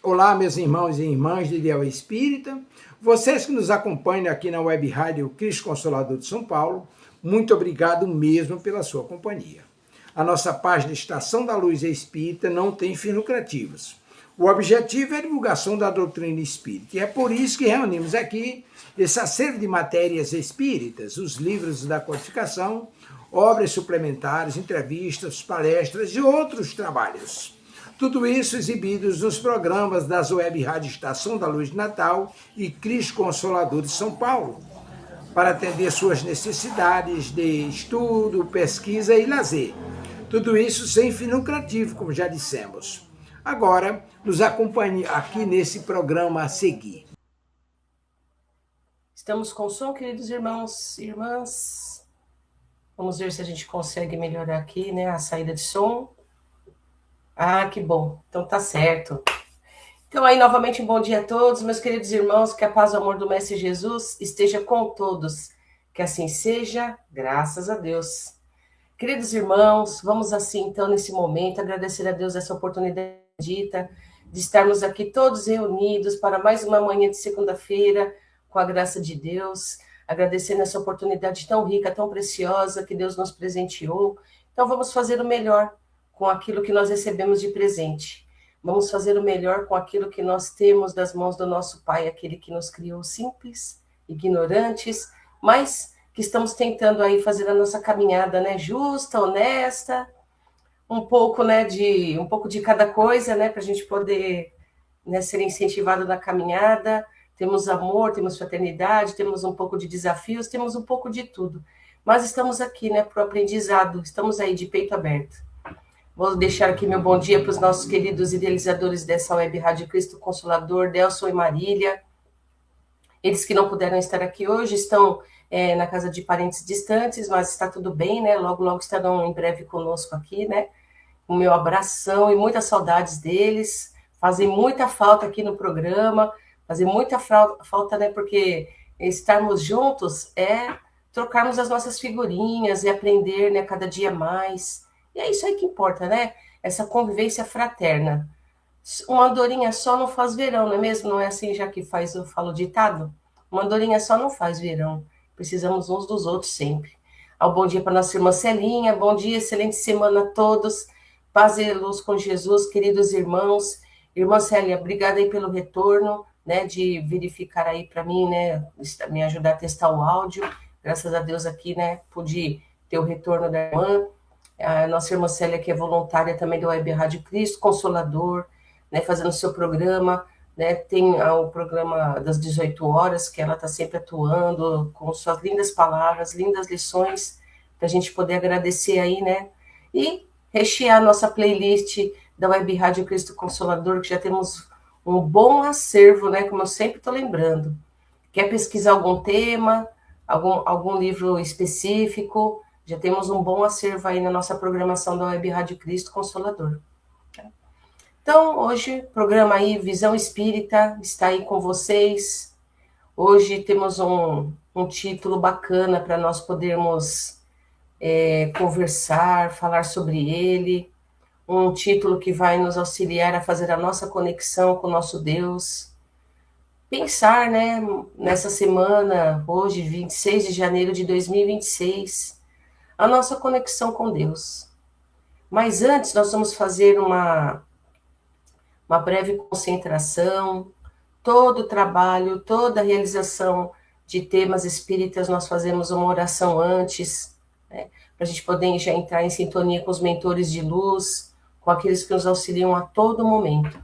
Olá, meus irmãos e irmãs de Ideal Espírita, vocês que nos acompanham aqui na Web Rádio Cristo Consolador de São Paulo, muito obrigado mesmo pela sua companhia. A nossa página Estação da Luz Espírita não tem fins lucrativos. O objetivo é a divulgação da doutrina espírita, e é por isso que reunimos aqui esse acervo de matérias espíritas, os livros da codificação, obras suplementares, entrevistas, palestras e outros trabalhos. Tudo isso exibidos nos programas das Web Rádio Estação da Luz de Natal e Cristo Consolador de São Paulo, para atender suas necessidades de estudo, pesquisa e lazer. Tudo isso sem fim lucrativo, como já dissemos. Agora, nos acompanhe aqui nesse programa a seguir. Estamos com som, queridos irmãos e irmãs. Vamos ver se a gente consegue melhorar aqui, né, a saída de som. Ah, que bom. Então tá certo. Então aí, novamente, um bom dia a todos, meus queridos irmãos, que a paz e o amor do Mestre Jesus esteja com todos. Que assim seja, graças a Deus. Queridos irmãos, vamos assim, então, nesse momento, agradecer a Deus essa oportunidade de estarmos aqui todos reunidos para mais uma manhã de segunda-feira, com a graça de Deus, agradecendo essa oportunidade tão rica, tão preciosa que Deus nos presenteou. Então, vamos fazer o melhor com aquilo que nós recebemos de presente. Vamos fazer o melhor com aquilo que nós temos das mãos do nosso Pai, aquele que nos criou simples, ignorantes, mas que estamos tentando aí fazer a nossa caminhada, né, justa, honesta, um pouco de cada coisa, né, para a gente poder, né, ser incentivado na caminhada. Temos amor, temos fraternidade, temos um pouco de desafios, temos um pouco de tudo. Mas estamos aqui, né, para o aprendizado, estamos aí de peito aberto. Vou deixar aqui meu bom dia para os nossos queridos idealizadores dessa Web Rádio Cristo Consolador, Delson e Marília. Eles que não puderam estar aqui hoje estão na casa de parentes distantes, mas está tudo bem, né? Logo, logo estarão em breve conosco aqui, né? O meu abração e muitas saudades deles. Fazem muita falta aqui no programa, fazem muita falta, né? Porque estarmos juntos é trocarmos as nossas figurinhas e aprender, né, cada dia mais. E é isso aí que importa, né? Essa convivência fraterna. Uma andorinha só não faz verão, não é mesmo? Não é assim já que faz, eu falo ditado? Uma andorinha só não faz verão. Precisamos uns dos outros sempre. Ao bom dia para nossa irmã Celinha. Bom dia, excelente semana a todos. Paz e luz com Jesus, queridos irmãos. Irmã Célia, obrigada aí pelo retorno, né, de verificar aí para mim, né, me ajudar a testar o áudio. Graças a Deus aqui, né, pude ter o retorno da irmã. A nossa irmã Célia, que é voluntária também do Web Rádio Cristo Consolador, né, fazendo o seu programa, né, tem o programa das 18 horas, que ela está sempre atuando, com suas lindas palavras, lindas lições, para a gente poder agradecer aí, né, e rechear a nossa playlist da Web Rádio Cristo Consolador, que já temos um bom acervo, né, como eu sempre estou lembrando. Quer pesquisar algum tema, algum livro específico? Já temos um bom acervo aí na nossa programação da Web Rádio Cristo Consolador. Então, hoje, programa aí Visão Espírita está aí com vocês. Hoje temos um título bacana para nós podermos conversar, falar sobre ele. Um título que vai nos auxiliar a fazer a nossa conexão com o nosso Deus. Pensar, né, nessa semana, hoje, 26 de janeiro de 2026, a nossa conexão com Deus. Mas antes, nós vamos fazer uma breve concentração. Todo o trabalho, toda a realização de temas espíritas, nós fazemos uma oração antes, né, para a gente poder já entrar em sintonia com os mentores de luz, com aqueles que nos auxiliam a todo momento.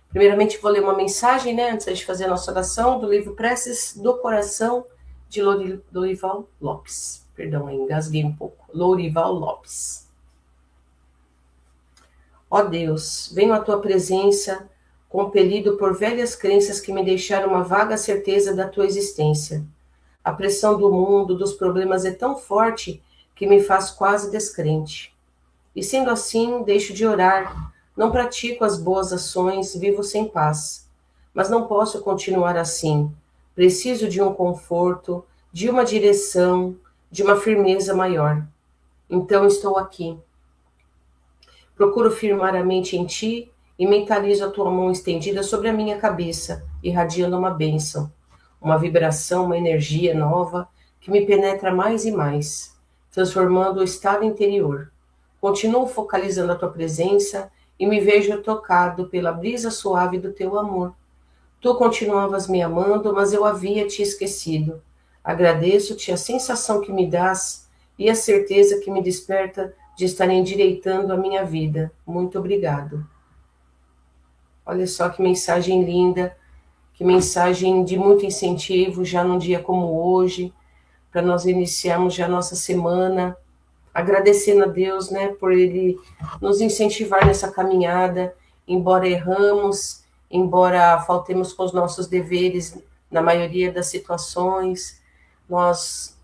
Primeiramente, vou ler uma mensagem, né, antes de fazer a nossa oração, do livro Preces do Coração, de Lourival Lopes. Perdão, engasguei um pouco. Lourival Lopes. Ó Deus, venho à tua presença, compelido por velhas crenças que me deixaram uma vaga certeza da tua existência. A pressão do mundo, dos problemas é tão forte que me faz quase descrente. E sendo assim, deixo de orar, não pratico as boas ações, vivo sem paz. Mas não posso continuar assim. Preciso de um conforto, de uma direção, de uma firmeza maior. Então estou aqui. Procuro firmar a mente em ti e mentalizo a tua mão estendida sobre a minha cabeça, irradiando uma bênção, uma vibração, uma energia nova que me penetra mais e mais, transformando o estado interior. Continuo focalizando a tua presença e me vejo tocado pela brisa suave do teu amor. Tu continuavas me amando, mas eu havia te esquecido. Agradeço-te a sensação que me dás e a certeza que me desperta de estar endireitando a minha vida. Muito obrigado. Olha só que mensagem linda, que mensagem de muito incentivo, já num dia como hoje, para nós iniciarmos já a nossa semana, agradecendo a Deus, né, por Ele nos incentivar nessa caminhada, embora erramos, embora faltemos com os nossos deveres na maioria das situações, nós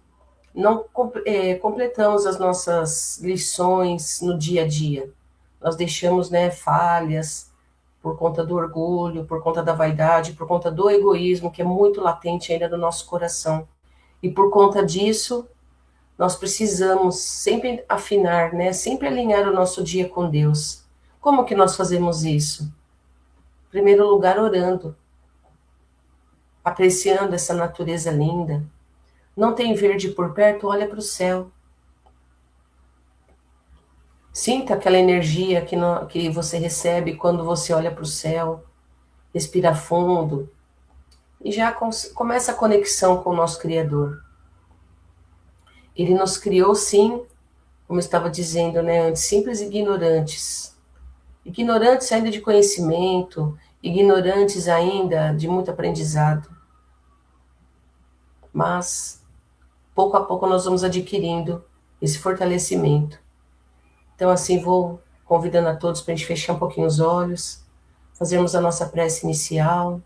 não completamos as nossas lições no dia a dia. Nós deixamos, né, falhas por conta do orgulho, por conta da vaidade, por conta do egoísmo, que é muito latente ainda no nosso coração. E por conta disso, nós precisamos sempre afinar, né? Sempre alinhar o nosso dia com Deus. Como que nós fazemos isso? Em primeiro lugar, orando, apreciando essa natureza linda. Não tem verde por perto? Olha para o céu. Sinta aquela energia que você recebe quando você olha para o céu. Respira fundo. E já começa a conexão com o nosso Criador. Ele nos criou, sim, como eu estava dizendo, né, antes, simples e ignorantes. Ignorantes ainda de conhecimento, ignorantes ainda de muito aprendizado. Mas, pouco a pouco, nós vamos adquirindo esse fortalecimento. Então, assim, vou convidando a todos para a gente fechar um pouquinho os olhos, fazermos a nossa prece inicial,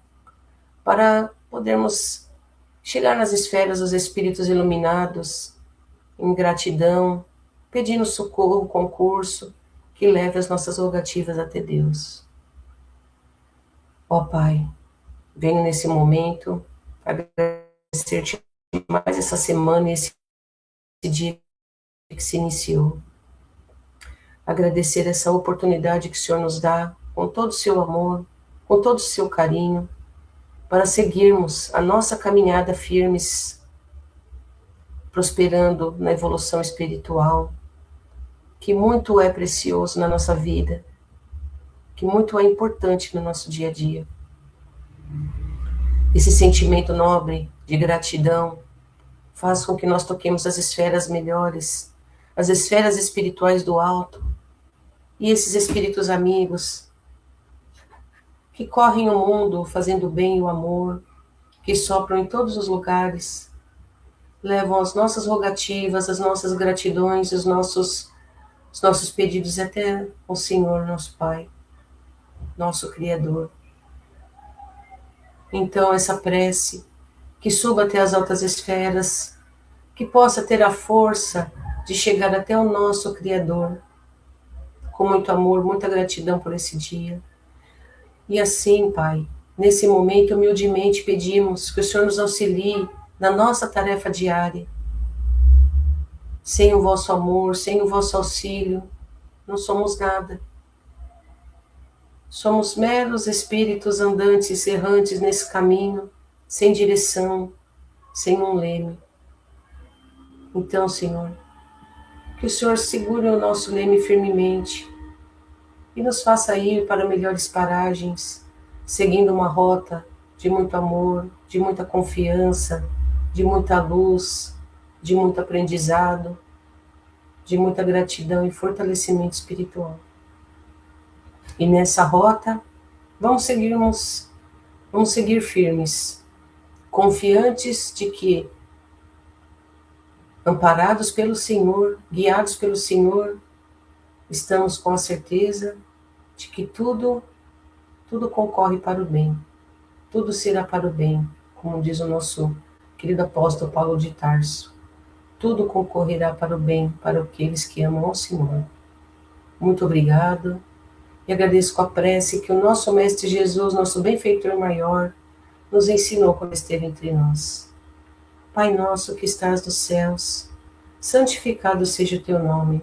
para podermos chegar nas esferas dos espíritos iluminados, em gratidão, pedindo socorro, concurso, que leve as nossas rogativas até Deus. Ó Pai, venho nesse momento agradecer-te mais essa semana e esse dia que se iniciou. Agradecer essa oportunidade que o Senhor nos dá, com todo o seu amor, com todo o seu carinho, para seguirmos a nossa caminhada firmes, prosperando na evolução espiritual, que muito é precioso na nossa vida, que muito é importante no nosso dia a dia. Esse sentimento nobre de gratidão faz com que nós toquemos as esferas melhores, as esferas espirituais do alto, e esses espíritos amigos que correm o mundo fazendo o bem e o amor, que sopram em todos os lugares, levam as nossas rogativas, as nossas gratidões, os nossos pedidos até o Senhor, nosso Pai, nosso Criador. Então, essa prece, que suba até as altas esferas, que possa ter a força de chegar até o nosso Criador, com muito amor, muita gratidão por esse dia. E assim, Pai, nesse momento, humildemente pedimos que o Senhor nos auxilie na nossa tarefa diária. Sem o vosso amor, sem o vosso auxílio, não somos nada. Somos meros espíritos andantes, errantes nesse caminho, sem direção, sem um leme. Então, Senhor, que o Senhor segure o nosso leme firmemente e nos faça ir para melhores paragens, seguindo uma rota de muito amor, de muita confiança, de muita luz, de muito aprendizado, de muita gratidão e fortalecimento espiritual. E nessa rota, vamos seguir firmes, confiantes de que, amparados pelo Senhor, guiados pelo Senhor, estamos com a certeza de que tudo concorre para o bem, tudo será para o bem, como diz o nosso querido apóstolo Paulo de Tarso. Tudo concorrerá para o bem, para aqueles que amam ao Senhor. Muito obrigado. E agradeço com a prece que o nosso Mestre Jesus, nosso benfeitor maior, nos ensinou quando esteve entre nós. Pai nosso que estás nos céus, santificado seja o teu nome.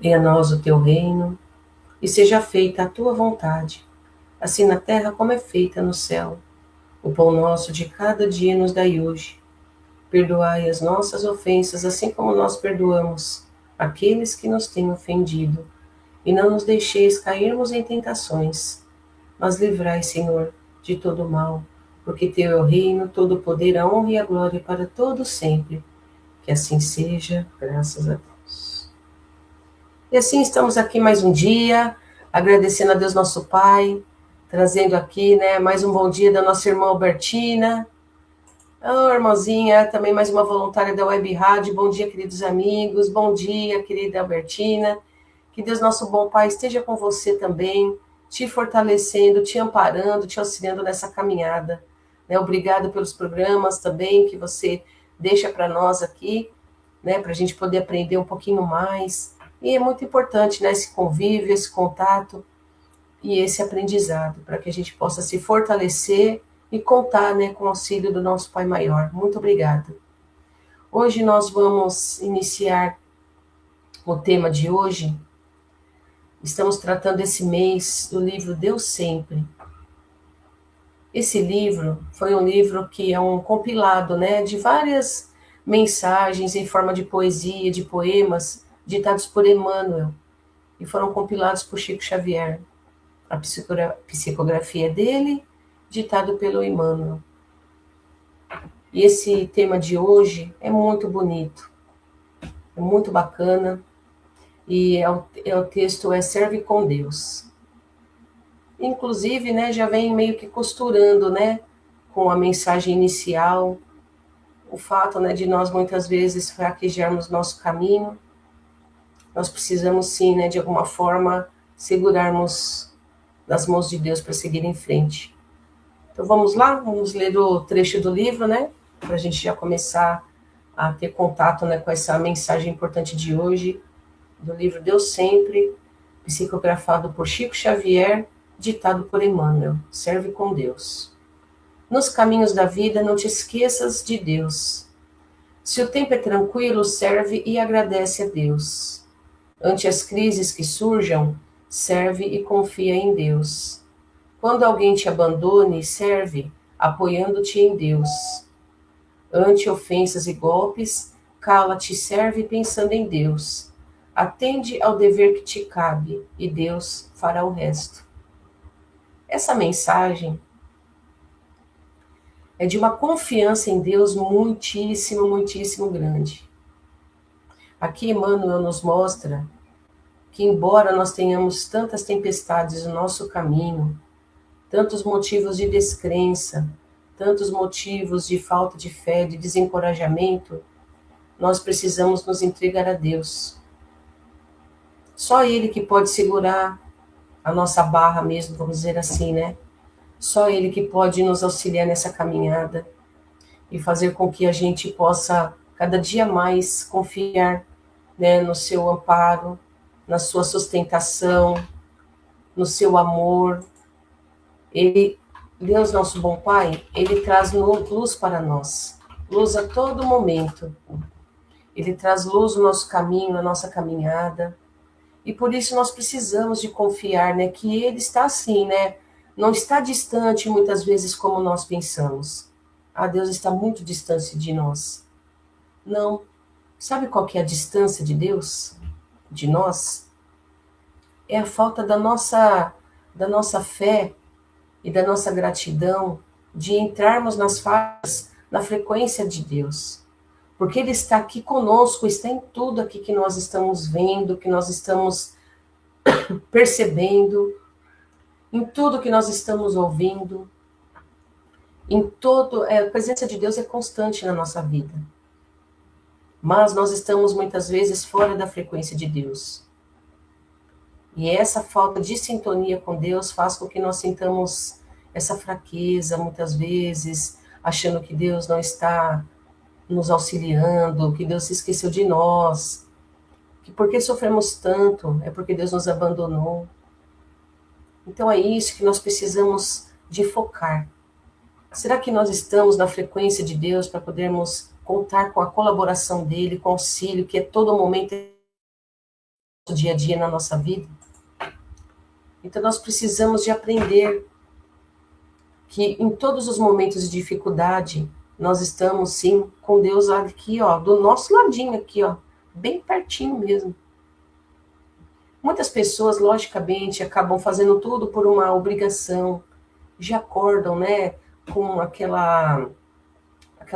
Venha a nós o teu reino, e seja feita a tua vontade, assim na terra como é feita no céu. O pão nosso de cada dia nos dai hoje. Perdoai as nossas ofensas, assim como nós perdoamos aqueles que nos têm ofendido. E não nos deixeis cairmos em tentações, mas livrai, Senhor, de todo mal, porque teu é o reino, todo o poder, a honra e a glória para todos sempre. Que assim seja, graças a Deus. E assim estamos aqui mais um dia, agradecendo a Deus nosso Pai, trazendo aqui, né, mais um bom dia da nossa irmã Albertina. Oh, irmãzinha, também mais uma voluntária da Web Rádio. Bom dia, queridos amigos. Bom dia, querida Albertina. Que Deus, nosso bom Pai, esteja com você também, te fortalecendo, te amparando, te auxiliando nessa caminhada. Né? Obrigado pelos programas também que você deixa para nós aqui, né, para a gente poder aprender um pouquinho mais. E é muito importante, né, esse convívio, esse contato e esse aprendizado, para que a gente possa se fortalecer e contar, né, com o auxílio do nosso Pai Maior. Muito obrigada. Hoje nós vamos iniciar o tema de hoje. Estamos tratando esse mês do livro Deus Sempre. Esse livro foi um livro que é um compilado, né, de várias mensagens em forma de poesia, de poemas, ditados por Emmanuel, e foram compilados por Chico Xavier. A psicografia dele, ditado pelo Emmanuel. E esse tema de hoje é muito bonito, é muito bacana, e o texto Serve com Deus. Inclusive, né, já vem meio que costurando, né, com a mensagem inicial, o fato, né, de nós muitas vezes fraquejarmos nosso caminho. Nós precisamos sim, né, de alguma forma, segurarmos nas mãos de Deus para seguir em frente. Então vamos lá, vamos ler o trecho do livro, né, para a gente já começar a ter contato, né, com essa mensagem importante de hoje, do livro Deus Sempre, psicografado por Chico Xavier, ditado por Emmanuel. Serve com Deus. Nos caminhos da vida, não te esqueças de Deus. Se o tempo é tranquilo, serve e agradece a Deus. Ante as crises que surjam, serve e confia em Deus. Quando alguém te abandone, serve, apoiando-te em Deus. Ante ofensas e golpes, cala-te, serve pensando em Deus. Atende ao dever que te cabe, e Deus fará o resto. Essa mensagem é de uma confiança em Deus muitíssimo, muitíssimo grande. Aqui Emmanuel nos mostra que, embora nós tenhamos tantas tempestades no nosso caminho, tantos motivos de descrença, tantos motivos de falta de fé, de desencorajamento, nós precisamos nos entregar a Deus. Só Ele que pode segurar a nossa barra mesmo, vamos dizer assim, né? Só Ele que pode nos auxiliar nessa caminhada e fazer com que a gente possa cada dia mais confiar, né, no seu amparo, na sua sustentação, no seu amor. Ele, Deus, nosso bom Pai, Ele traz luz para nós, luz a todo momento. Ele traz luz no nosso caminho, na nossa caminhada. E por isso nós precisamos de confiar, né, que Ele está assim, né? Não está distante muitas vezes como nós pensamos. Ah, Deus está muito distante de nós. Não. Sabe qual que é a distância de Deus? De nós? É a falta da nossa fé e da nossa gratidão de entrarmos nas fases, na frequência de Deus. Porque Ele está aqui conosco, está em tudo aqui que nós estamos vendo, que nós estamos percebendo, em tudo que nós estamos ouvindo, em todo, a presença de Deus é constante na nossa vida. Mas nós estamos muitas vezes fora da frequência de Deus. E essa falta de sintonia com Deus faz com que nós sintamos essa fraqueza, muitas vezes, achando que Deus não está nos auxiliando, que Deus se esqueceu de nós, que porque sofremos tanto, é porque Deus nos abandonou. Então é isso que nós precisamos de focar. Será que nós estamos na frequência de Deus para podermos contar com a colaboração dEle, com o auxílio, que é todo momento do dia a dia na nossa vida? Então nós precisamos de aprender que em todos os momentos de dificuldade, nós estamos sim com Deus aqui, ó, do nosso ladinho aqui, ó, bem pertinho mesmo. Muitas pessoas, logicamente, acabam fazendo tudo por uma obrigação, já acordam, né, com aquela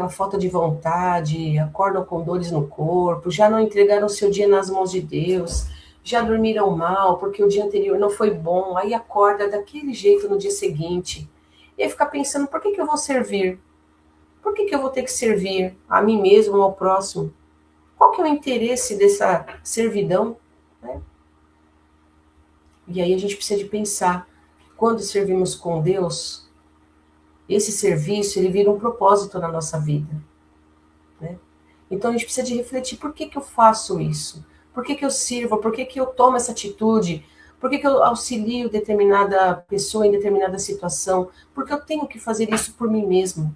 falta de vontade, acordam com dores no corpo, já não entregaram o seu dia nas mãos de Deus, já dormiram mal porque o dia anterior não foi bom, aí acorda daquele jeito no dia seguinte. E aí fica pensando, por que eu vou servir? Por que eu vou ter que servir a mim mesmo ou ao próximo? Qual que é o interesse dessa servidão? Né? E aí a gente precisa de pensar, quando servimos com Deus, esse serviço ele vira um propósito na nossa vida. Né? Então a gente precisa de refletir, por que eu faço isso? Por que eu sirvo? Por que eu tomo essa atitude? Por que eu auxilio determinada pessoa em determinada situação? Porque eu tenho que fazer isso por mim mesmo.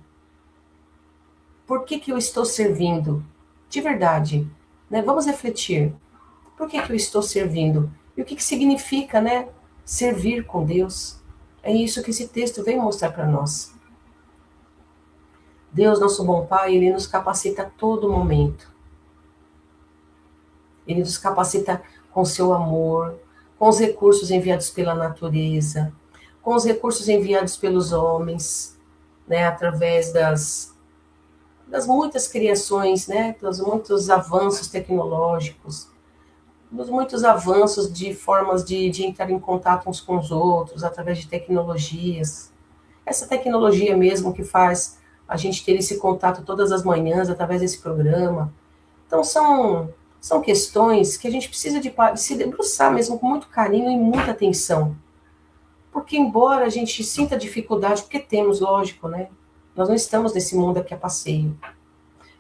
Por que eu estou servindo? De verdade. Né? Vamos refletir. Por que eu estou servindo? E o que significa, né, servir com Deus? É isso que esse texto vem mostrar para nós. Deus, nosso bom Pai, Ele nos capacita a todo momento. Ele nos capacita com seu amor, com os recursos enviados pela natureza, com os recursos enviados pelos homens, né, através das muitas criações, né, dos muitos avanços tecnológicos, dos muitos avanços de formas de entrar em contato uns com os outros, através de tecnologias. Essa tecnologia mesmo que faz a gente ter esse contato todas as manhãs, através desse programa. Então, são questões que a gente precisa de se debruçar mesmo com muito carinho e muita atenção. Porque, embora a gente sinta dificuldade, porque temos, lógico, né? Nós não estamos nesse mundo aqui a passeio.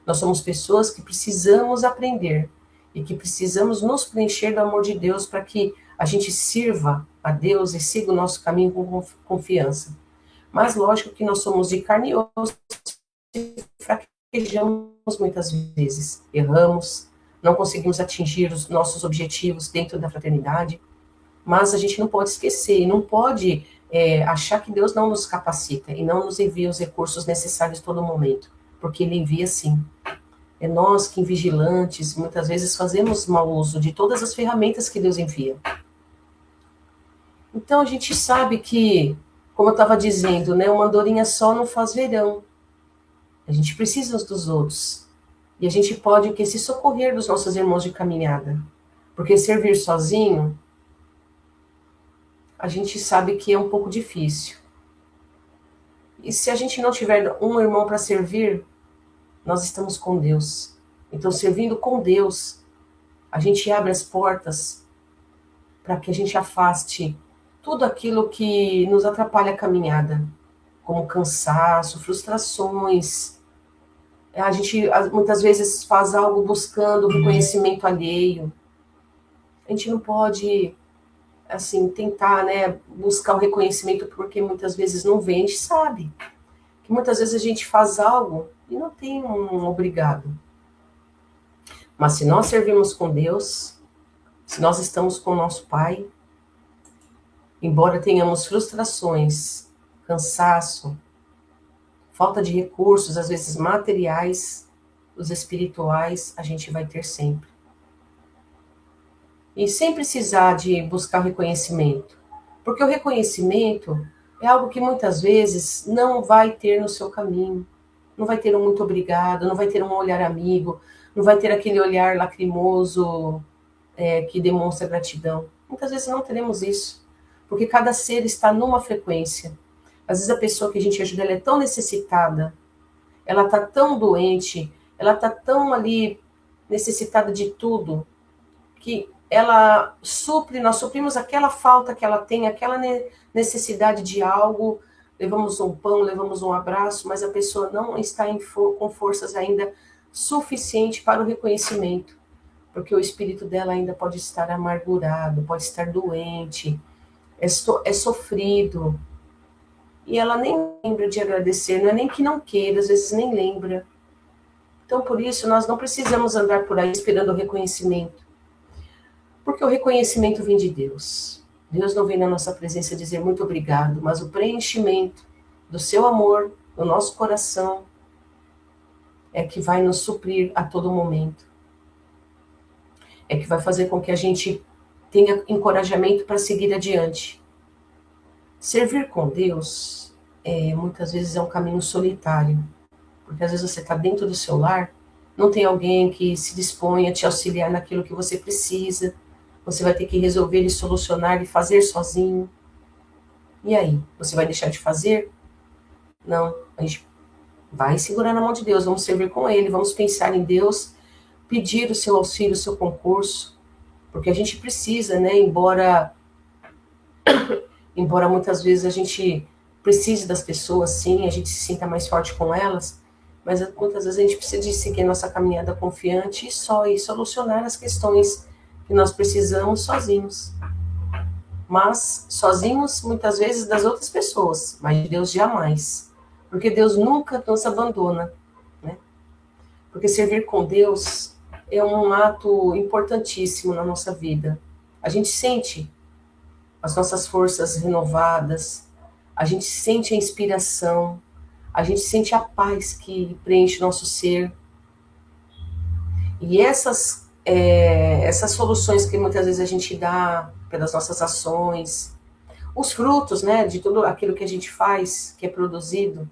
Nós somos pessoas que precisamos aprender e que precisamos nos preencher do amor de Deus para que a gente sirva a Deus e siga o nosso caminho com confiança. Mas lógico que nós somos de carne e osso e fraquejamos muitas vezes, erramos, não conseguimos atingir os nossos objetivos dentro da fraternidade, mas a gente não pode esquecer, não pode achar que Deus não nos capacita e não nos envia os recursos necessários todo momento, porque Ele envia sim. É nós que, vigilantes, muitas vezes fazemos mau uso de todas as ferramentas que Deus envia. Então a gente sabe que, como eu estava dizendo, né, uma andorinha só não faz verão. A gente precisa uns dos outros. E a gente pode que se socorrer dos nossos irmãos de caminhada. Porque servir sozinho, a gente sabe que é um pouco difícil. E se a gente não tiver um irmão para servir, nós estamos com Deus. Então, servindo com Deus, a gente abre as portas para que a gente afaste tudo aquilo que nos atrapalha a caminhada, como cansaço, frustrações. A gente muitas vezes faz algo buscando reconhecimento alheio. A gente não pode, assim, tentar, né, buscar o reconhecimento porque muitas vezes não vem. A gente sabe que muitas vezes a gente faz algo e não tem um obrigado. Mas se nós servimos com Deus, se nós estamos com o nosso Pai, embora tenhamos frustrações, cansaço, falta de recursos, às vezes materiais, os espirituais, a gente vai ter sempre. E sem precisar de buscar o reconhecimento. Porque o reconhecimento é algo que muitas vezes não vai ter no seu caminho. Não vai ter um muito obrigado, não vai ter um olhar amigo, não vai ter aquele olhar lacrimoso que demonstra gratidão. Muitas vezes não teremos isso. Porque cada ser está numa frequência. Às vezes a pessoa que a gente ajuda, ela é tão necessitada, ela está tão doente, ela está tão ali necessitada de tudo, que ela supre, nós suprimos aquela falta que ela tem, aquela necessidade de algo, levamos um pão, levamos um abraço, mas a pessoa não está com forças ainda suficiente para o reconhecimento, porque o espírito dela ainda pode estar amargurado, pode estar doente, é sofrido, e ela nem lembra de agradecer, não é nem que não queira, às vezes nem lembra. Então, por isso, nós não precisamos andar por aí esperando o reconhecimento. Porque o reconhecimento vem de Deus. Deus não vem na nossa presença dizer muito obrigado, mas o preenchimento do seu amor, do nosso coração, é que vai nos suprir a todo momento. É que vai fazer com que a gente tenha encorajamento para seguir adiante. Servir com Deus, muitas vezes é um caminho solitário, porque às vezes você está dentro do seu lar, não tem alguém que se dispõe a te auxiliar naquilo que você precisa, você vai ter que resolver e solucionar e fazer sozinho. E aí, você vai deixar de fazer? Não, a gente vai segurar na mão de Deus, vamos servir com Ele, vamos pensar em Deus, pedir o seu auxílio, o seu concurso, porque a gente precisa, né, embora muitas vezes a gente precise das pessoas, sim, a gente se sinta mais forte com elas, mas muitas vezes a gente precisa de seguir a nossa caminhada confiante e solucionar as questões que nós precisamos sozinhos. Mas sozinhos, muitas vezes, das outras pessoas, mas de Deus jamais. Porque Deus nunca nos abandona, né? Porque servir com Deus é um ato importantíssimo na nossa vida. A gente sente as nossas forças renovadas, a gente sente a inspiração, a gente sente a paz que preenche nosso ser. E essas soluções que muitas vezes a gente dá pelas nossas ações, os frutos, né, de tudo aquilo que a gente faz, que é produzido,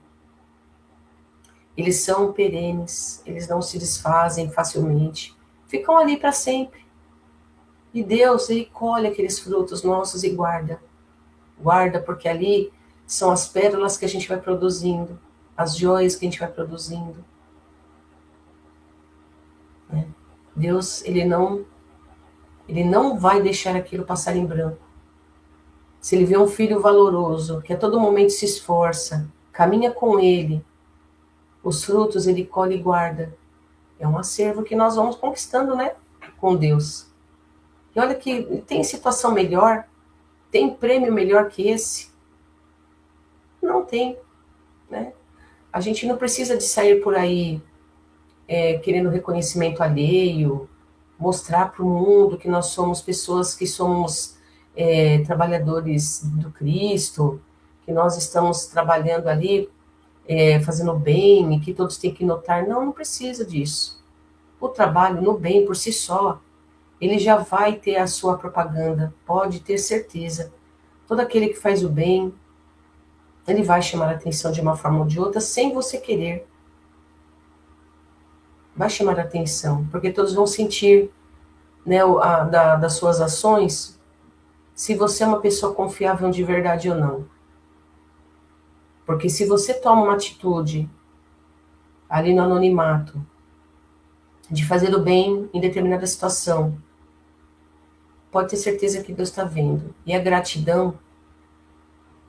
eles são perenes, eles não se desfazem facilmente, ficam ali para sempre. E Deus, Ele colhe aqueles frutos nossos e guarda. Guarda porque ali são as pérolas que a gente vai produzindo, as joias que a gente vai produzindo. Né? Deus, Ele não vai deixar aquilo passar em branco. Se Ele vê um filho valoroso, que a todo momento se esforça, caminha com Ele, os frutos Ele colhe e guarda. É um acervo que nós vamos conquistando, né? Com Deus. E olha que tem situação melhor, tem prêmio melhor que esse? Não tem, né? A gente não precisa de sair por aí querendo reconhecimento alheio, mostrar para o mundo que nós somos pessoas que somos trabalhadores do Cristo, que nós estamos trabalhando ali, fazendo bem, e que todos têm que notar. Não, não precisa disso. O trabalho no bem por si só, ele já vai ter a sua propaganda, pode ter certeza. Todo aquele que faz o bem, ele vai chamar a atenção de uma forma ou de outra, sem você querer. Vai chamar a atenção, porque todos vão sentir, né, das suas ações, se você é uma pessoa confiável de verdade ou não. Porque se você toma uma atitude ali no anonimato, de fazer o bem em determinada situação, pode ter certeza que Deus está vendo. E a gratidão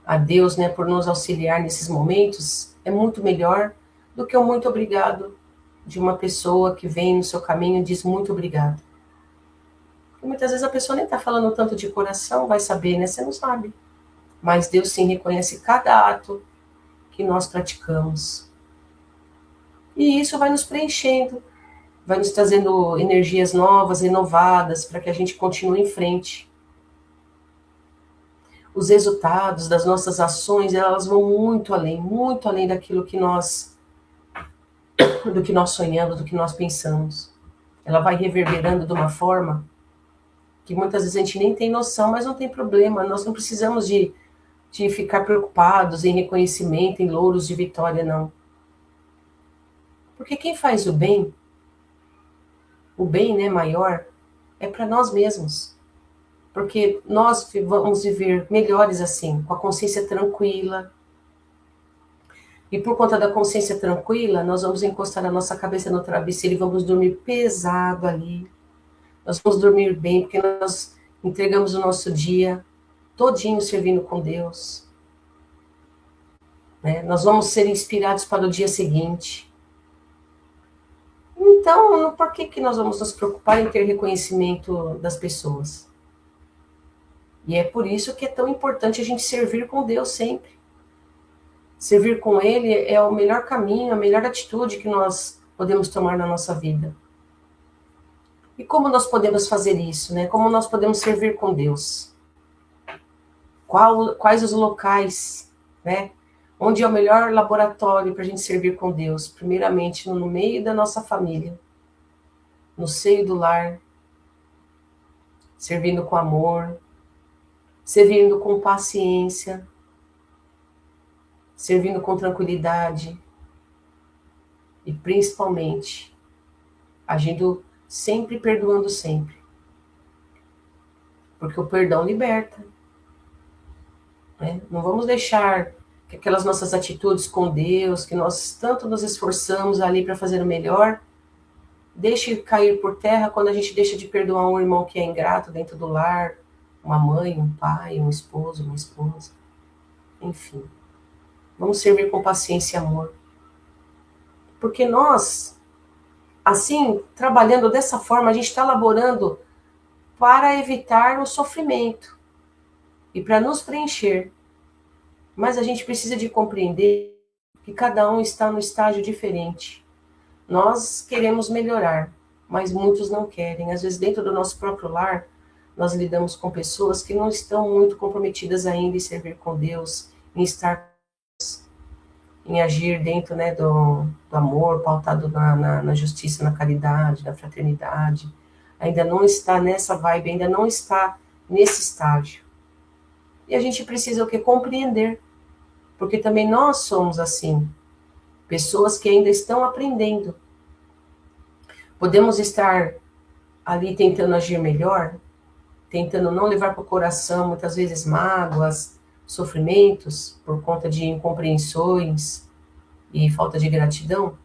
a Deus, né, por nos auxiliar nesses momentos, é muito melhor do que o muito obrigado de uma pessoa que vem no seu caminho e diz muito obrigado. E muitas vezes a pessoa nem está falando tanto de coração, vai saber, né? Você não sabe. Mas Deus sim reconhece cada ato que nós praticamos. E isso vai nos preenchendo, vai nos trazendo energias novas, renovadas, para que a gente continue em frente. Os resultados das nossas ações, elas vão muito além daquilo que nós sonhamos, do que nós pensamos. Ela vai reverberando de uma forma que muitas vezes a gente nem tem noção, mas não tem problema. Nós não precisamos de ficar preocupados em reconhecimento, em louros de vitória, não. Porque quem faz o bem, né, maior, é para nós mesmos. Porque nós vamos viver melhores assim, com a consciência tranquila. E por conta da consciência tranquila, nós vamos encostar a nossa cabeça no travesseiro e vamos dormir pesado ali. Nós vamos dormir bem, porque nós entregamos o nosso dia todinho servindo com Deus. Né? Nós vamos ser inspirados para o dia seguinte. Então, por que nós vamos nos preocupar em ter reconhecimento das pessoas? E é por isso que é tão importante a gente servir com Deus sempre. Servir com Ele é o melhor caminho, a melhor atitude que nós podemos tomar na nossa vida. E como nós podemos fazer isso, né? Como nós podemos servir com Deus? quais os locais, né? Onde é o melhor laboratório para a gente servir com Deus? Primeiramente, no meio da nossa família, no seio do lar, servindo com amor, servindo com paciência, servindo com tranquilidade e, principalmente, agindo sempre, perdoando sempre. Porque o perdão liberta. Né? Não vamos deixar que aquelas nossas atitudes com Deus, que nós tanto nos esforçamos ali para fazer o melhor, deixe cair por terra quando a gente deixa de perdoar um irmão que é ingrato dentro do lar, uma mãe, um pai, um esposo, uma esposa. Enfim. Vamos servir com paciência e amor. Porque nós, assim, trabalhando dessa forma, a gente está laborando para evitar o sofrimento e para nos preencher. Mas a gente precisa de compreender que cada um está no estágio diferente. Nós queremos melhorar, mas muitos não querem. Às vezes, dentro do nosso próprio lar, nós lidamos com pessoas que não estão muito comprometidas ainda em servir com Deus, em estar, em agir dentro, né, do amor, pautado na justiça, na caridade, na fraternidade. Ainda não está nessa vibe, ainda não está nesse estágio. E a gente precisa o quê? Compreender. Porque também nós somos assim. Pessoas que ainda estão aprendendo. Podemos estar ali tentando agir melhor, tentando não levar para o coração, muitas vezes, mágoas, sofrimentos, por conta de incompreensões e falta de gratidão.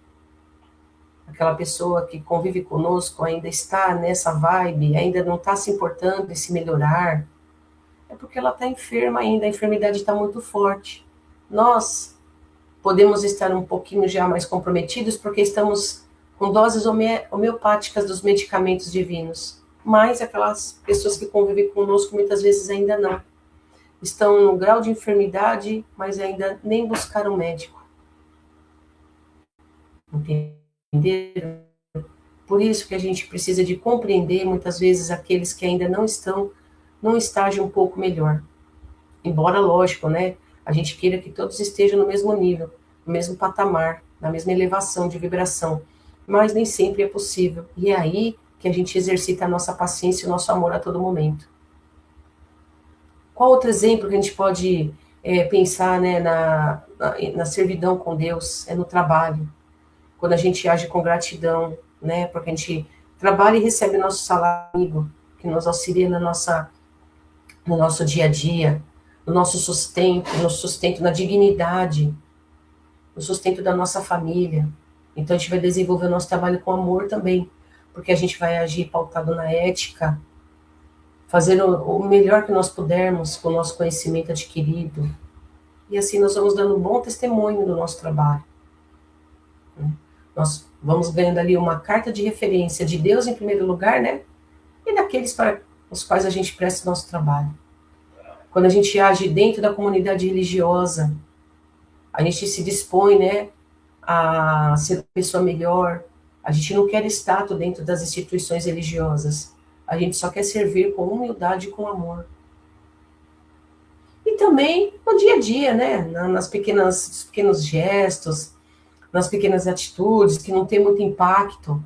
Aquela pessoa que convive conosco ainda está nessa vibe, ainda não está se importando em se melhorar, é porque ela está enferma ainda, a enfermidade está muito forte. Nós podemos estar um pouquinho já mais comprometidos porque estamos com doses homeopáticas dos medicamentos divinos, mas aquelas pessoas que convivem conosco muitas vezes ainda não. Estão no grau de enfermidade, mas ainda nem buscaram médico. Entenderam? Por isso que a gente precisa de compreender muitas vezes aqueles que ainda não estão num estágio um pouco melhor. Embora, lógico, né, a gente queira que todos estejam no mesmo nível, no mesmo patamar, na mesma elevação de vibração, mas nem sempre é possível. E é aí que a gente exercita a nossa paciência e o nosso amor a todo momento. Qual outro exemplo que a gente pode pensar, né, na servidão com Deus? É no trabalho. Quando a gente age com gratidão, né, porque a gente trabalha e recebe o nosso salário, que nos auxilia no nosso dia a dia, no nosso sustento na dignidade, no sustento da nossa família. Então a gente vai desenvolver o nosso trabalho com amor também, porque a gente vai agir pautado na ética, fazer o melhor que nós pudermos com o nosso conhecimento adquirido. E assim nós vamos dando um bom testemunho do nosso trabalho. Nós vamos ganhando ali uma carta de referência de Deus em primeiro lugar, né? E daqueles para os quais a gente presta o nosso trabalho. Quando a gente age dentro da comunidade religiosa, a gente se dispõe, né, a ser uma pessoa melhor. A gente não quer status dentro das instituições religiosas. A gente só quer servir com humildade e com amor. E também no dia a dia, né, nos pequenos gestos, nas pequenas atitudes que não tem muito impacto.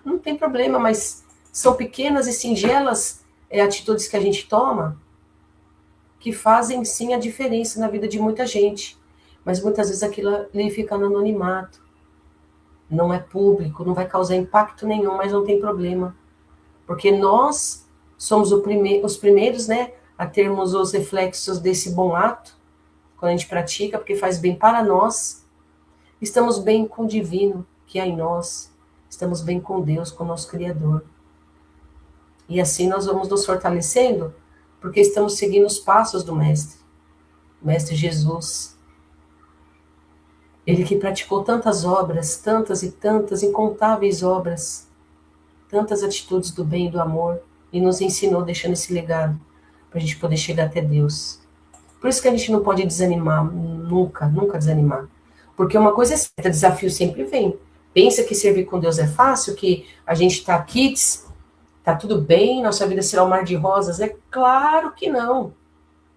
Não tem problema, mas são pequenas e singelas atitudes que a gente toma que fazem sim a diferença na vida de muita gente. Mas muitas vezes aquilo ali fica no anonimato. Não é público, não vai causar impacto nenhum, mas não tem problema. Porque nós somos os primeiros, né, a termos os reflexos desse bom ato, quando a gente pratica, porque faz bem para nós. Estamos bem com o divino que há em nós. Estamos bem com Deus, com o nosso Criador. E assim nós vamos nos fortalecendo, porque estamos seguindo os passos do Mestre. O Mestre Jesus. Ele que praticou tantas obras, tantas e tantas, incontáveis obras, tantas atitudes do bem e do amor, e nos ensinou deixando esse legado, para a gente poder chegar até Deus. Por isso que a gente não pode desanimar, nunca, nunca desanimar. Porque uma coisa é certa, desafio sempre vem. Pensa que servir com Deus é fácil, que a gente está kids, tá tudo bem, nossa vida será um mar de rosas? É claro que não.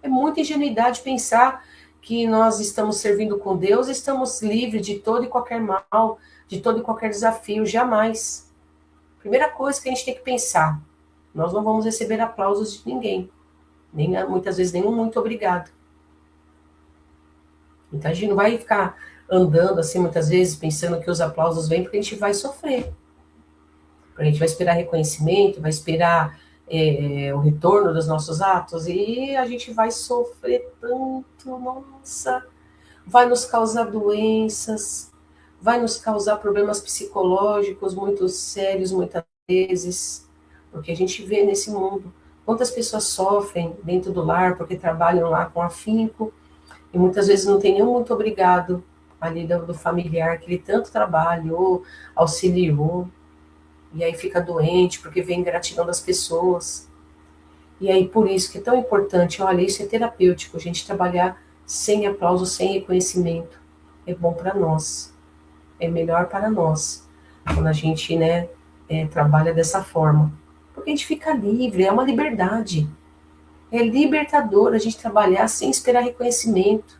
É muita ingenuidade pensar que nós estamos servindo com Deus e estamos livres de todo e qualquer mal, de todo e qualquer desafio, jamais. Primeira coisa que a gente tem que pensar, nós não vamos receber aplausos de ninguém, nem muitas vezes nenhum muito obrigado. Então a gente não vai ficar andando assim muitas vezes pensando que os aplausos vêm, porque a gente vai sofrer. A gente vai esperar reconhecimento, vai esperar o retorno dos nossos atos, e a gente vai sofrer tanto, nossa, vai nos causar doenças, vai nos causar problemas psicológicos muito sérios muitas vezes, porque a gente vê nesse mundo quantas pessoas sofrem dentro do lar porque trabalham lá com afinco e muitas vezes não tem nenhum muito obrigado ali do familiar que ele tanto trabalhou, auxiliou, e aí fica doente porque vem ingratidão das pessoas. E aí por isso que é tão importante, olha, isso é terapêutico, a gente trabalhar sem aplauso, sem reconhecimento. É bom para nós, é melhor para nós, quando a gente, né, trabalha dessa forma. Porque a gente fica livre, é uma liberdade. É libertador a gente trabalhar sem esperar reconhecimento.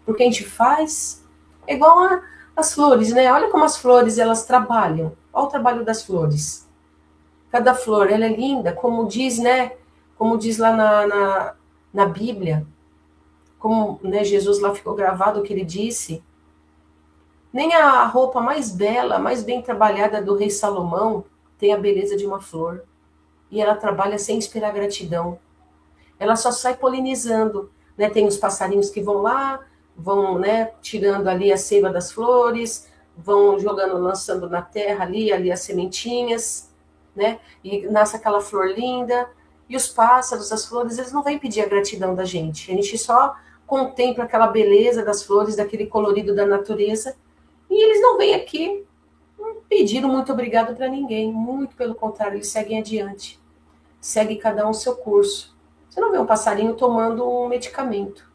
Porque a gente faz, é igual as flores, né? Olha como as flores, elas trabalham. Olha o trabalho das flores. Cada flor, ela é linda, como diz, né? Como diz lá na Bíblia, como, né, Jesus lá ficou gravado o que ele disse. Nem a roupa mais bela, mais bem trabalhada do rei Salomão tem a beleza de uma flor. E ela trabalha sem esperar gratidão. Ela só sai polinizando, né? Tem os passarinhos que vão lá, vão, né, tirando ali a seiva das flores, vão jogando, lançando na terra ali as sementinhas, né? E nasce aquela flor linda. E os pássaros, as flores, eles não vêm pedir a gratidão da gente. A gente só contempla aquela beleza das flores, daquele colorido da natureza. E eles não vêm aqui pedindo muito obrigado para ninguém. Muito pelo contrário, eles seguem adiante. Segue cada um o seu curso. Você não vê um passarinho tomando um medicamento.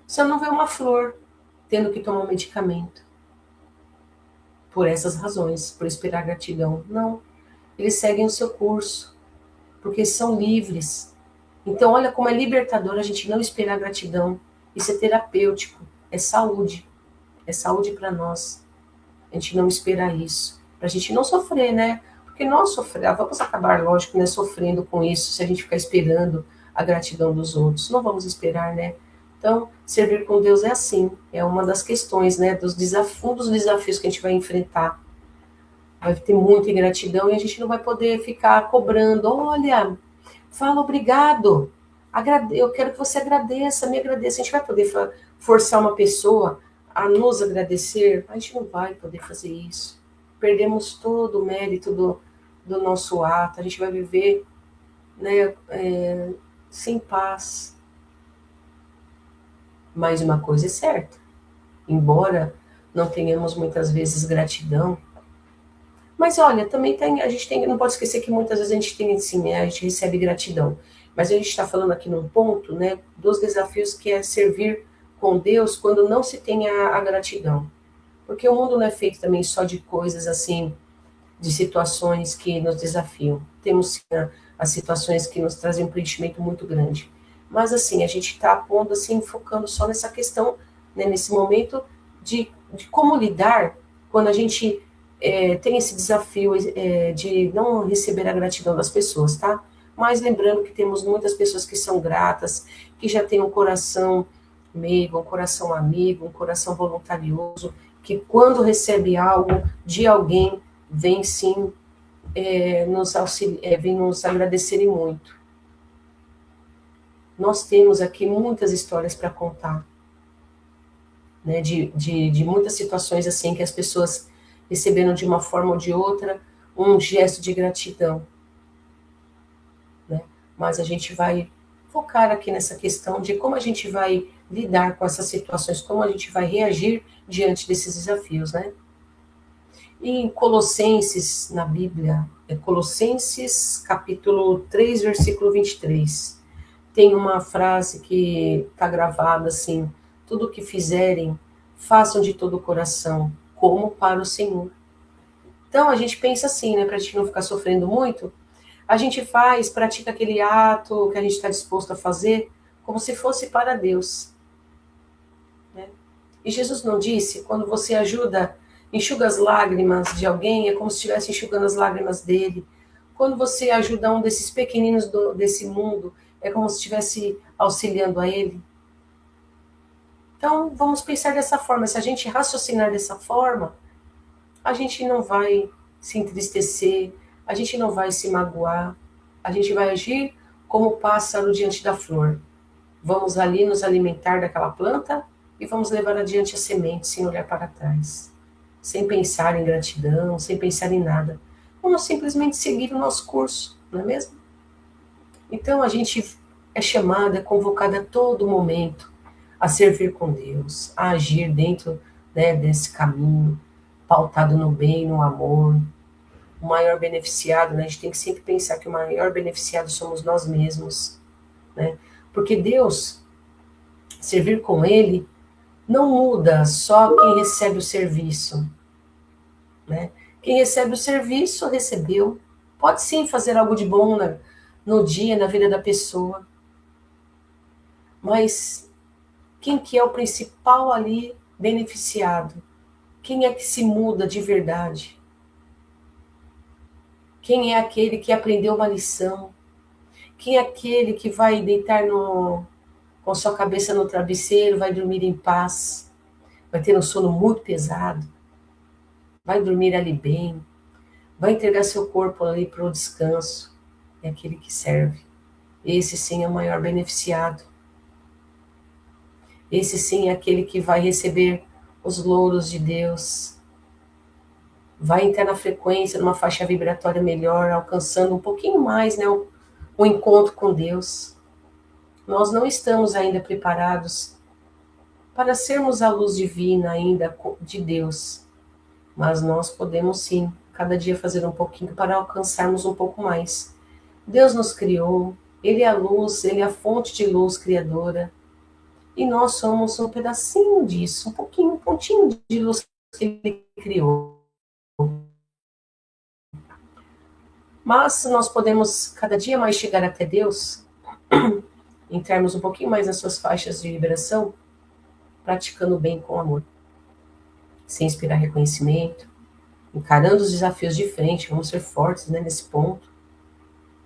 Você não vê uma flor tendo que tomar um medicamento. Por essas razões, por esperar gratidão. Não. Eles seguem o seu curso. Porque são livres. Então, olha como é libertador a gente não esperar gratidão. Isso é terapêutico. É saúde. É saúde para nós. A gente não esperar isso. Para a gente não sofrer, né? Porque nós sofremos, vamos acabar, lógico, né, sofrendo com isso, se a gente ficar esperando a gratidão dos outros. Não vamos esperar, né? Então, servir com Deus é assim. É uma das questões, né, um dos desafios que a gente vai enfrentar. Vai ter muita ingratidão e a gente não vai poder ficar cobrando. Olha, fala obrigado. Eu quero que você agradeça, me agradeça. A gente vai poder forçar uma pessoa a nos agradecer? A gente não vai poder fazer isso. Perdemos todo o mérito do nosso ato. A gente vai viver, né, sem paz. Mas uma coisa é certa. Embora não tenhamos muitas vezes gratidão, mas olha, também a gente tem, não pode esquecer que muitas vezes a gente tem assim, né, a gente recebe gratidão. Mas a gente está falando aqui num ponto, né, dos desafios que é servir com Deus quando não se tem a gratidão. Porque o mundo não é feito também só de coisas assim, de situações que nos desafiam. Temos sim, as situações que nos trazem um preenchimento muito grande. Mas assim, a gente está pondo assim, focando só nessa questão, né, nesse momento de como lidar quando a gente tem esse desafio de não receber a gratidão das pessoas, tá? Mas lembrando que temos muitas pessoas que são gratas, que já têm um coração meigo, um coração amigo, um coração voluntarioso, que quando recebe algo de alguém, vem sim vem nos agradecerem muito. Nós temos aqui muitas histórias para contar, né, de muitas situações assim que as pessoas receberam de uma forma ou de outra um gesto de gratidão, né? Mas a gente vai focar aqui nessa questão de como a gente vai lidar com essas situações, como a gente vai reagir diante desses desafios, né? E em Colossenses, na Bíblia, Colossenses capítulo 3, versículo 23, tem uma frase que está gravada assim: tudo o que fizerem, façam de todo o coração, como para o Senhor. Então a gente pensa assim, né, para a gente não ficar sofrendo muito, a gente pratica aquele ato que a gente está disposto a fazer, como se fosse para Deus. Né? E Jesus não disse, quando você ajuda, enxuga as lágrimas de alguém, é como se estivesse enxugando as lágrimas dele. Quando você ajuda um desses pequeninos desse mundo, é como se estivesse auxiliando a ele. Então, vamos pensar dessa forma. Se a gente raciocinar dessa forma, a gente não vai se entristecer, a gente não vai se magoar, a gente vai agir como o pássaro diante da flor. Vamos ali nos alimentar daquela planta e vamos levar adiante a semente sem olhar para trás, sem pensar em gratidão, sem pensar em nada. Vamos simplesmente seguir o nosso curso, não é mesmo? Então a gente é chamada, é convocada a todo momento a servir com Deus, a agir dentro, né, desse caminho, pautado no bem, no amor. O maior beneficiado, né, a gente tem que sempre pensar que o maior beneficiado somos nós mesmos, né? Porque Deus, servir com Ele, não muda só quem recebe o serviço, né? Quem recebe o serviço, recebeu. Pode sim fazer algo de bom no dia, na vida da pessoa. Mas quem que é o principal ali beneficiado? Quem é que se muda de verdade? Quem é aquele que aprendeu uma lição? Quem é aquele que vai deitar com sua cabeça no travesseiro, vai dormir em paz, vai ter um sono muito pesado, vai dormir ali bem, vai entregar seu corpo ali para o descanso? É aquele que serve. Esse sim é o maior beneficiado. Esse sim é aquele que vai receber os louros de Deus, vai entrar na frequência, numa faixa vibratória melhor, alcançando um pouquinho mais, né, o encontro com Deus. Nós não estamos ainda preparados para sermos a luz divina ainda de Deus, mas nós podemos sim, cada dia fazer um pouquinho para alcançarmos um pouco mais. Deus nos criou, Ele é a luz, Ele é a fonte de luz criadora, e nós somos um pedacinho disso, um pouquinho, um pontinho de luz que Ele criou. Mas nós podemos cada dia mais chegar até Deus, entrarmos um pouquinho mais nas suas faixas de vibração, praticando o bem com amor, sem esperar reconhecimento, encarando os desafios de frente, vamos ser fortes, né, nesse ponto,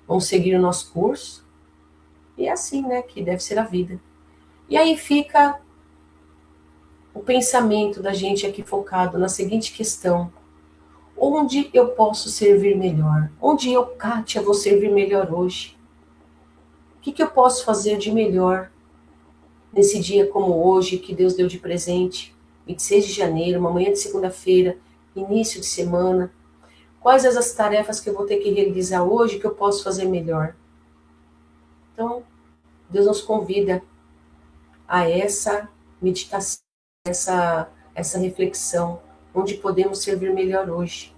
vamos seguir o nosso curso, e é assim, né, que deve ser a vida. E aí fica o pensamento da gente aqui focado na seguinte questão: onde eu posso servir melhor? Onde eu, Kátia, vou servir melhor hoje? O que eu posso fazer de melhor nesse dia como hoje, que Deus deu de presente, 26 de janeiro, uma manhã de segunda-feira, início de semana? Quais as tarefas que eu vou ter que realizar hoje que eu posso fazer melhor? Então, Deus nos convida a essa meditação, essa reflexão, onde podemos servir melhor hoje.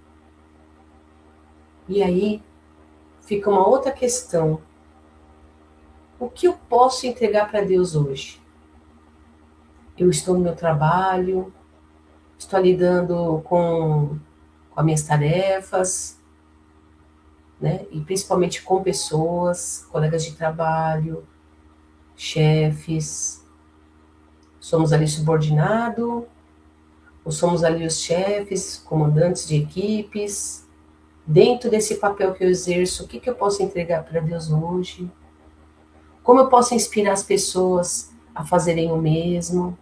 E aí fica uma outra questão: o que eu posso entregar para Deus hoje? Eu estou no meu trabalho, estou lidando com as minhas tarefas, né? E principalmente com pessoas, colegas de trabalho, chefes. Somos ali subordinado, ou somos ali os chefes, comandantes de equipes? Dentro desse papel que eu exerço, o que eu posso entregar para Deus hoje? Como eu posso inspirar as pessoas a fazerem o mesmo?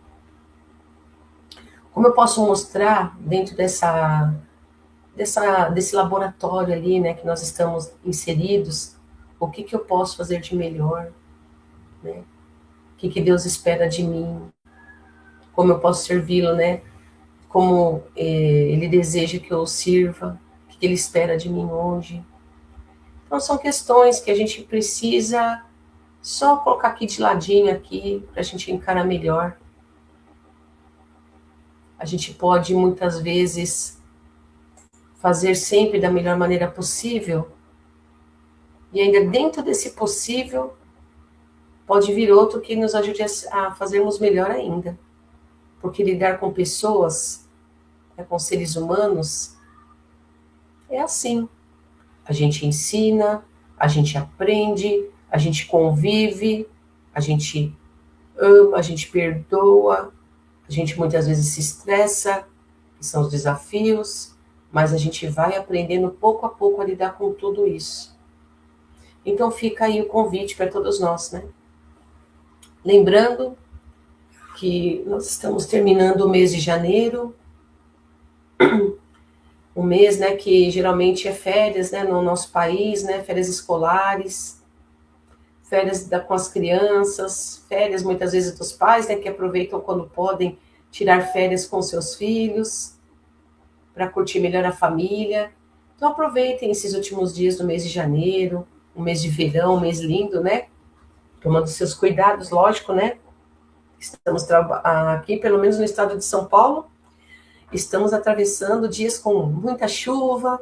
Como eu posso mostrar dentro desse laboratório ali, né, que nós estamos inseridos, o que eu posso fazer de melhor, né? O que Deus espera de mim? Como eu posso servi-lo, né? Como Ele deseja que eu o sirva? O que Ele espera de mim hoje? Então são questões que a gente precisa só colocar aqui de ladinho aqui para a gente encarar melhor. A gente pode muitas vezes fazer sempre da melhor maneira possível, e ainda dentro desse possível pode vir outro que nos ajude a fazermos melhor ainda. Porque lidar com pessoas, né, com seres humanos, é assim. A gente ensina, A gente aprende, a gente convive, a gente ama, a gente perdoa, a gente muitas vezes se estressa, que são os desafios, mas a gente vai aprendendo pouco a pouco a lidar com tudo isso. Então fica aí o convite para todos nós, né? Lembrando que nós estamos terminando o mês de janeiro, um mês, né, que geralmente é férias, né, no nosso país, né, férias escolares, férias com as crianças, férias muitas vezes dos pais, né, que aproveitam quando podem tirar férias com seus filhos, para curtir melhor a família. Então aproveitem esses últimos dias do mês de janeiro, um mês de verão, um mês lindo, né, tomando seus cuidados, lógico, né. Estamos aqui, pelo menos no estado de São Paulo, estamos atravessando dias com muita chuva,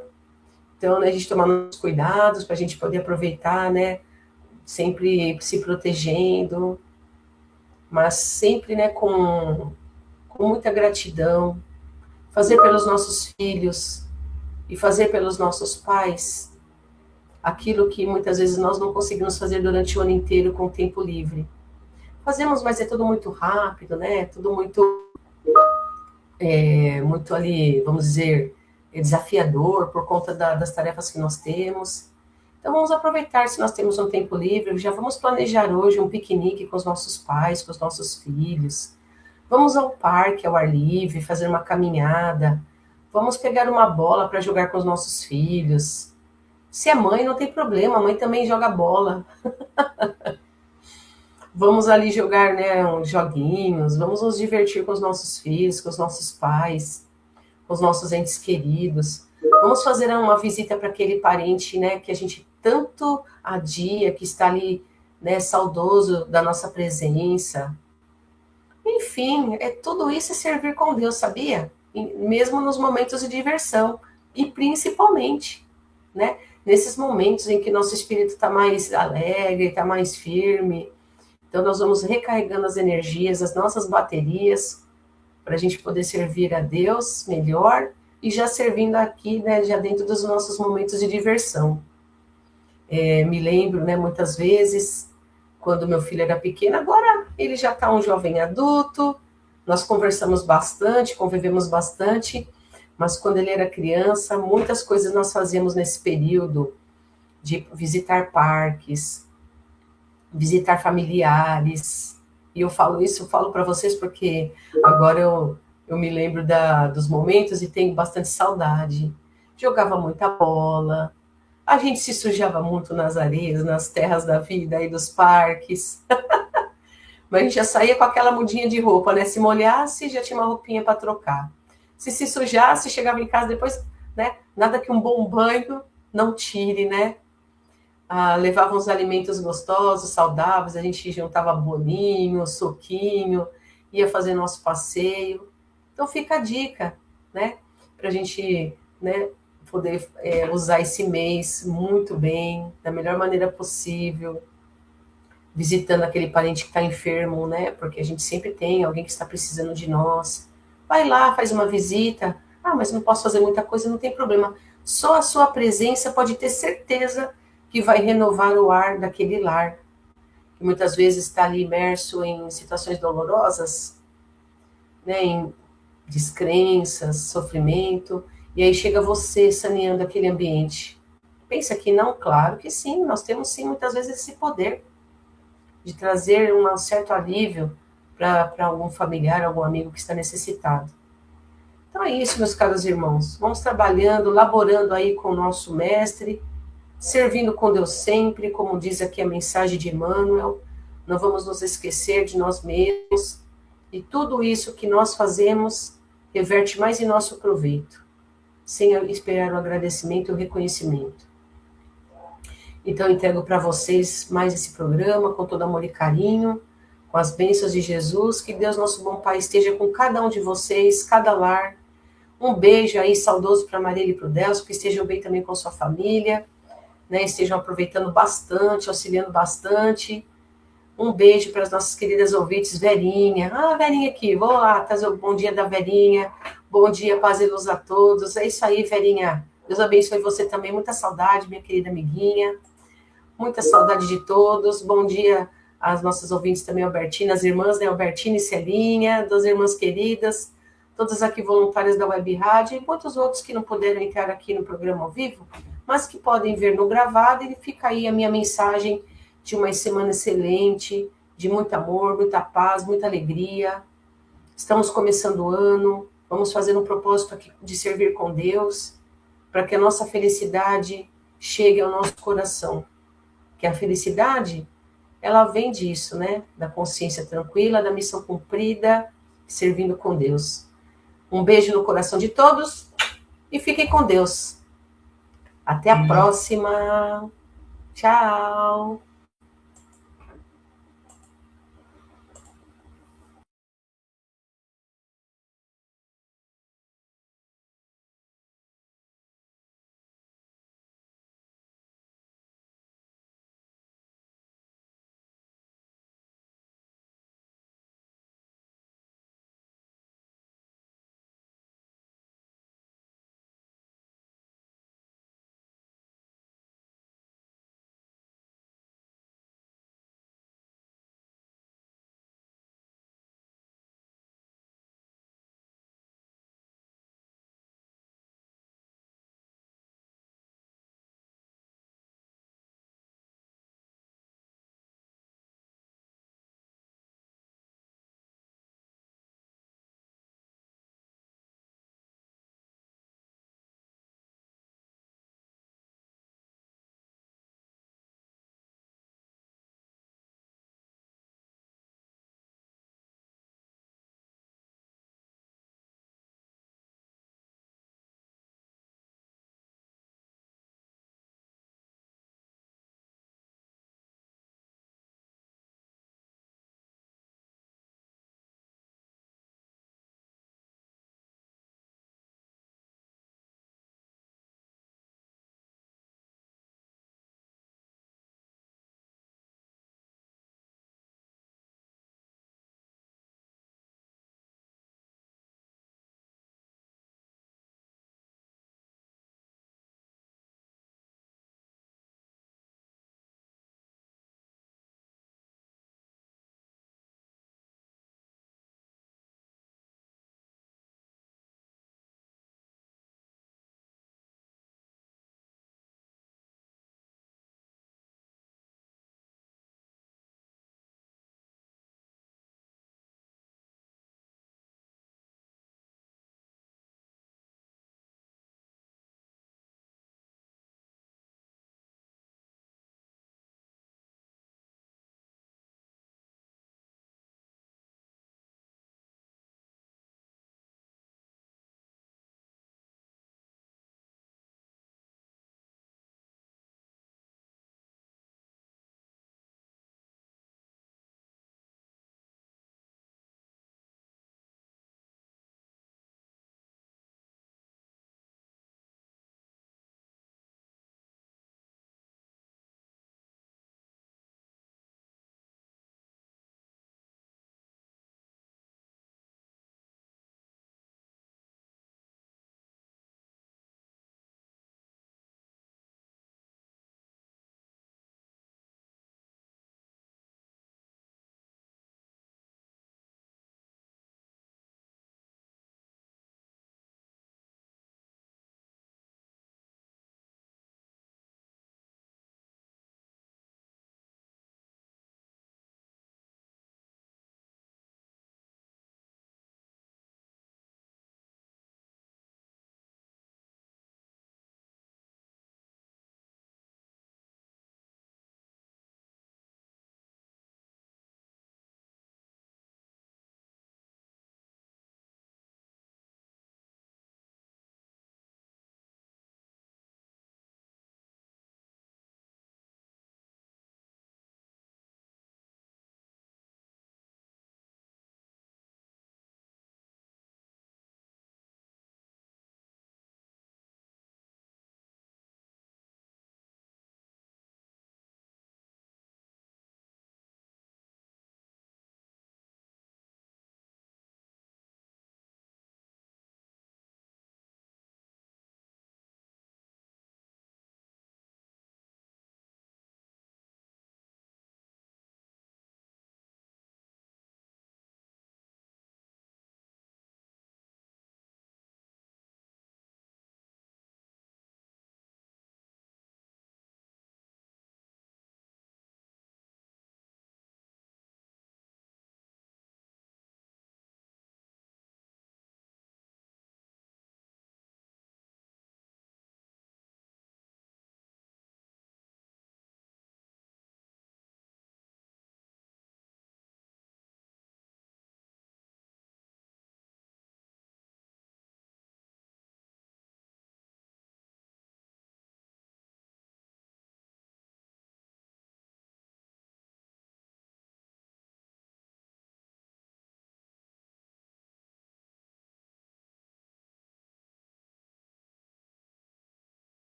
então, né, a gente tomando os cuidados para a gente poder aproveitar, né, sempre se protegendo, mas sempre, né, com muita gratidão, fazer pelos nossos filhos e fazer pelos nossos pais aquilo que muitas vezes nós não conseguimos fazer durante o ano inteiro com o tempo livre. Fazemos, mas é tudo muito rápido, né, tudo muito ali, vamos dizer, desafiador por conta das tarefas que nós temos. Então vamos aproveitar, se nós temos um tempo livre, já vamos planejar hoje um piquenique com os nossos pais, com os nossos filhos. Vamos ao parque, ao ar livre, fazer uma caminhada. Vamos pegar uma bola para jogar com os nossos filhos. Se é mãe, não tem problema, a mãe também joga bola. Vamos ali jogar, né, uns joguinhos, vamos nos divertir com os nossos filhos, com os nossos pais, com os nossos entes queridos. Vamos fazer uma visita para aquele parente, né, que a gente tanto adia, que está ali, né, saudoso da nossa presença. Enfim, tudo isso é servir com Deus, sabia? Mesmo nos momentos de diversão. E principalmente, né, nesses momentos em que nosso espírito está mais alegre, está mais firme. Então nós vamos recarregando as energias, as nossas baterias, para a gente poder servir a Deus melhor e já servindo aqui, né, já dentro dos nossos momentos de diversão. Me lembro, né, muitas vezes, quando meu filho era pequeno, agora ele já está um jovem adulto, nós conversamos bastante, convivemos bastante, mas quando ele era criança, muitas coisas nós fazíamos nesse período de visitar parques, visitar familiares. E eu falo isso, eu falo para vocês porque agora eu me lembro dos momentos e tenho bastante saudade. Jogava muita bola, a gente se sujava muito nas areias, nas terras da vida e dos parques. Mas a gente já saía com aquela mudinha de roupa, né? Se molhasse, já tinha uma roupinha para trocar. Se sujasse, chegava em casa depois, né? Nada que um bom banho não tire, né? Levava uns alimentos gostosos, saudáveis, a gente juntava bolinho, suquinho, ia fazer nosso passeio. Então fica a dica, né? Para a gente, né, poder usar esse mês muito bem, da melhor maneira possível, visitando aquele parente que está enfermo, né? Porque a gente sempre tem alguém que está precisando de nós. Vai lá, faz uma visita. Mas não posso fazer muita coisa, não tem problema. Só a sua presença pode ter certeza que vai renovar o ar daquele lar, que muitas vezes está ali imerso em situações dolorosas, né, em descrenças, sofrimento, e aí chega você saneando aquele ambiente. Pensa que não? Claro que sim, nós temos sim muitas vezes esse poder de trazer um certo alívio para algum familiar, algum amigo que está necessitado. Então é isso, meus caros irmãos, vamos trabalhando, laborando aí com o nosso mestre, servindo com Deus sempre, como diz aqui a mensagem de Emmanuel, não vamos nos esquecer de nós mesmos, e tudo isso que nós fazemos reverte mais em nosso proveito, sem esperar o agradecimento e o reconhecimento. Então, eu entrego para vocês mais esse programa, com todo amor e carinho, com as bênçãos de Jesus, que Deus, nosso bom Pai, esteja com cada um de vocês, cada lar. Um beijo aí saudoso para Marília e para o Delcio, que estejam bem também com sua família, né, estejam aproveitando bastante, auxiliando bastante. Um beijo para as nossas queridas ouvintes, Verinha. Verinha aqui, vou lá trazer o bom dia da Verinha. Bom dia, paz e luz a todos. É isso aí, Verinha. Deus abençoe você também. Muita saudade, minha querida amiguinha. Muita saudade de todos. Bom dia às nossas ouvintes também, Albertina, as irmãs, né? Albertina e Celinha, das irmãs queridas, todas aqui voluntárias da Web Rádio, e quantos outros que não puderam entrar aqui no programa ao vivo, mas que podem ver no gravado. E fica aí a minha mensagem de uma semana excelente, de muito amor, muita paz, muita alegria. Estamos começando o ano, vamos fazer um propósito aqui de servir com Deus, para que a nossa felicidade chegue ao nosso coração. Que a felicidade, ela vem disso, né? Da consciência tranquila, da missão cumprida, servindo com Deus. Um beijo no coração de todos e fiquem com Deus. Até a próxima. Tchau.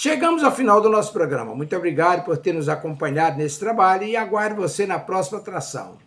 Chegamos ao final do nosso programa. Muito obrigado por ter nos acompanhado nesse trabalho e aguardo você na próxima atração.